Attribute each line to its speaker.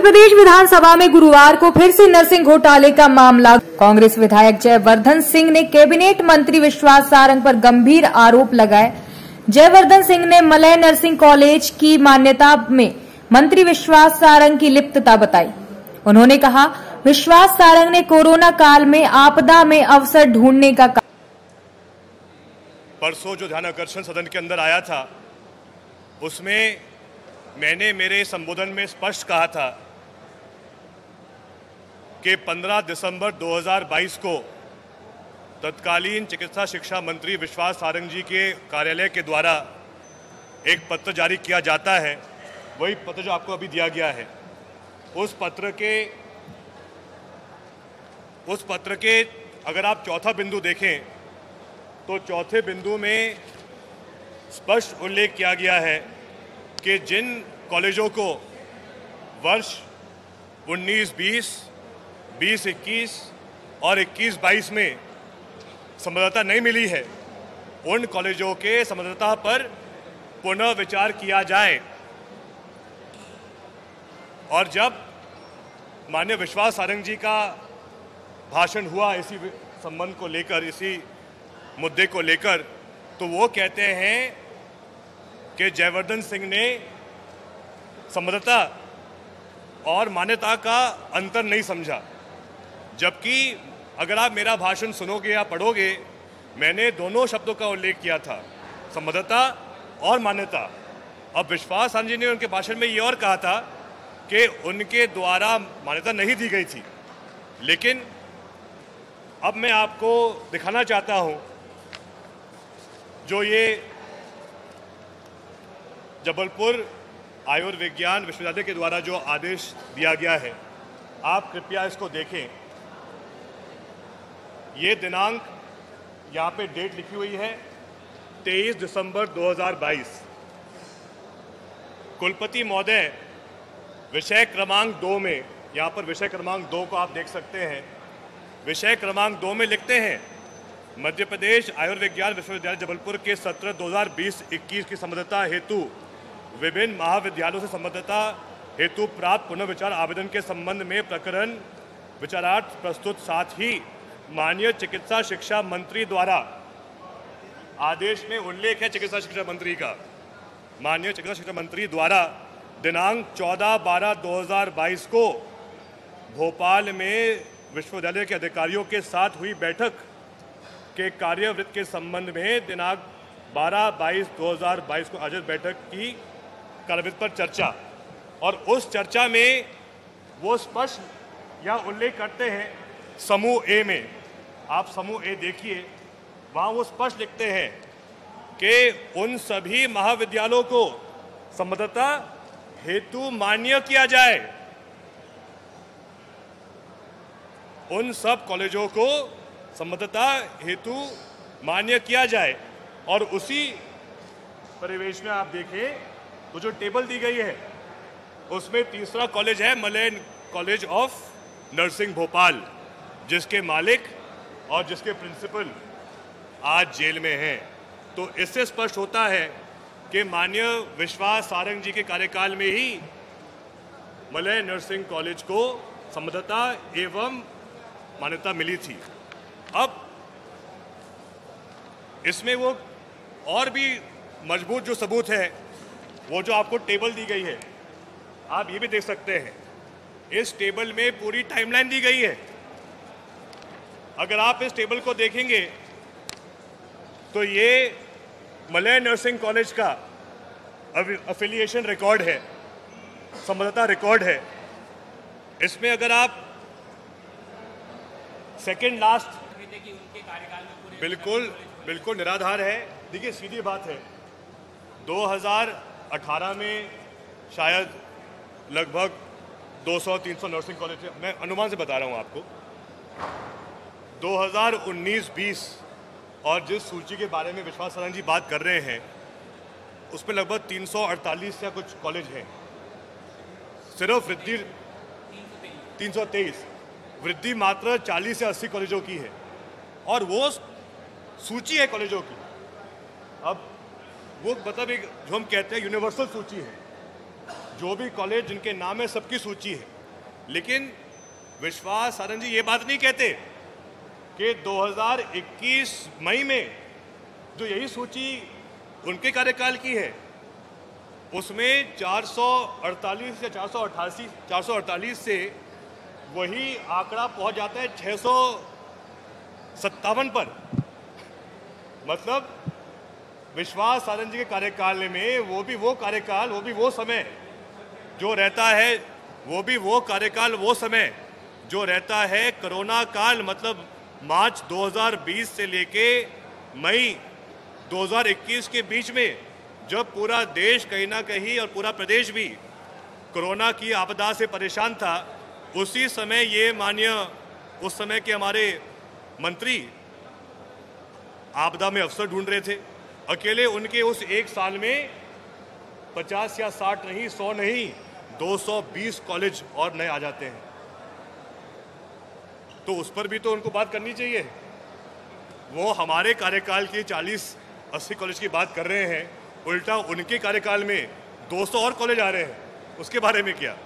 Speaker 1: प्रदेश विधानसभा में गुरुवार को फिर से नर्सिंग घोटाले का मामला। कांग्रेस विधायक जयवर्धन सिंह ने कैबिनेट मंत्री विश्वास सारंग पर गंभीर आरोप लगाए। जयवर्धन सिंह ने मलय नर्सिंग कॉलेज की मान्यता में मंत्री विश्वास सारंग की लिप्तता बताई। उन्होंने कहा, विश्वास सारंग ने कोरोना काल में आपदा में अवसर ढूंढने का
Speaker 2: परसों जो ध्यान आकर्षण सदन के अंदर आया था, उसमें मैंने मेरे संबोधन में स्पष्ट कहा था कि 15 दिसंबर 2022 को तत्कालीन चिकित्सा शिक्षा मंत्री विश्वास सारंग जी के कार्यालय के द्वारा एक पत्र जारी किया जाता है। वही पत्र जो आपको अभी दिया गया है, उस पत्र के अगर आप चौथा बिंदु देखें तो चौथे बिंदु में स्पष्ट उल्लेख किया गया है कि जिन कॉलेजों को वर्ष 19-20, 20-21 और 21-22 में संबद्धता नहीं मिली है, उन कॉलेजों के संबद्धता पर पुनः विचार किया जाए। और जब माननीय विश्वास सारंग जी का भाषण हुआ इसी संबंध को लेकर, इसी मुद्दे को लेकर, तो वो कहते हैं कि जयवर्धन सिंह ने संबद्धता और मान्यता का अंतर नहीं समझा। जबकि अगर आप मेरा भाषण सुनोगे या पढ़ोगे, मैंने दोनों शब्दों का उल्लेख किया था, संबद्धता और मान्यता। अब विश्वास सारंग जी ने उनके भाषण में ये और कहा था कि उनके द्वारा मान्यता नहीं दी गई थी। लेकिन अब मैं आपको दिखाना चाहता हूं जो ये जबलपुर आयुर्विज्ञान विश्वविद्यालय के द्वारा जो आदेश दिया गया है, आप कृपया इसको देखें। ये दिनांक यहाँ पे डेट लिखी हुई है 23 दिसंबर 2022। कुलपति महोदय विषय क्रमांक 2 में, यहाँ पर विषय क्रमांक 2 को आप देख सकते हैं, विषय क्रमांक 2 में लिखते हैं, मध्य प्रदेश आयुर्विज्ञान विश्वविद्यालय जबलपुर के सत्र 2020-21 की संबद्धता हेतु विभिन्न महाविद्यालयों से संबद्धता हेतु प्राप्त पुनर्विचार आवेदन के संबंध में प्रकरण विचारार्थ प्रस्तुत, साथ ही माननीय चिकित्सा शिक्षा मंत्री द्वारा, आदेश में उल्लेख है चिकित्सा शिक्षा मंत्री का, माननीय चिकित्सा शिक्षा मंत्री द्वारा दिनांक 14/12/2022 को भोपाल में विश्वविद्यालय के अधिकारियों के साथ हुई बैठक के कार्यवृत्त के संबंध में दिनांक 12/22/2022 को आयोजित बैठक की कार्यवृत्त पर चर्चा। और उस चर्चा में वो स्पष्ट या उल्लेख करते हैं समूह ए में, आप समूह ए देखिए, वहाँ वो स्पष्ट लिखते हैं कि उन सभी महाविद्यालयों को संबद्धता हेतु मान्य किया जाए, उन सब कॉलेजों को संबद्धता हेतु मान्य किया जाए। और उसी परिवेश में आप देखें तो जो टेबल दी गई है उसमें तीसरा कॉलेज है Malay college of nursing Bhopal, जिसके मालिक और जिसके प्रिंसिपल आज जेल में हैं। तो इससे स्पष्ट होता है कि माननीय विश्वास सारंग जी के कार्यकाल में ही मलय नर्सिंग कॉलेज को संबद्धता एवं मान्यता मिली थी। अब इसमें वो और भी मजबूत जो सबूत है, वो जो आपको टेबल दी गई है, आप ये भी देख सकते हैं, इस टेबल में पूरी टाइमलाइन दी गई है। अगर आप इस टेबल को देखेंगे तो ये मलय नर्सिंग कॉलेज का एफिलिएशन रिकॉर्ड है, संबद्धता रिकॉर्ड है। इसमें अगर आप सेकेंड लास्ट, बिल्कुल निराधार है। देखिए, सीधी बात है, 2018 में शायद लगभग 200-300 नर्सिंग कॉलेज, मैं अनुमान से बता रहा हूँ आपको, 2019-20 और जिस सूची के बारे में विश्वास सारंग जी बात कर रहे हैं, उसमें लगभग 348 या कुछ कॉलेज हैं। सिर्फ वृद्धि 323, वृद्धि मात्र 40 से 80 कॉलेजों की है, और वो सूची है कॉलेजों की। अब वो मतलब एक जो हम कहते हैं यूनिवर्सल सूची है, जो भी कॉलेज जिनके नाम है सबकी सूची है। लेकिन विश्वास सारंग जी ये बात नहीं कहते कि 2021 मई में जो यही सूची उनके कार्यकाल की है उसमें 448 या 448 से वही आंकड़ा पहुंच जाता है 657 पर। मतलब विश्वास सारंग जी के कार्यकाल में वो भी वो कार्यकाल, वो भी वो समय जो रहता है, वो भी वो कार्यकाल, वो समय जो रहता है कोरोना काल, मतलब मार्च 2020 से लेके मई 2021 के बीच में, जब पूरा देश कहीं ना कहीं और पूरा प्रदेश भी कोरोना की आपदा से परेशान था। उसी समय ये माननीय उस समय के हमारे मंत्री आपदा में अवसर ढूंढ रहे थे। अकेले उनके उस एक साल में 50 या 60 नहीं, 100 नहीं, 220 कॉलेज और नए आ जाते हैं। तो उस पर भी तो उनको बात करनी चाहिए। वो हमारे कार्यकाल की 40-80 कॉलेज की बात कर रहे हैं, उल्टा उनके कार्यकाल में 200 और कॉलेज आ रहे हैं, उसके बारे में क्या?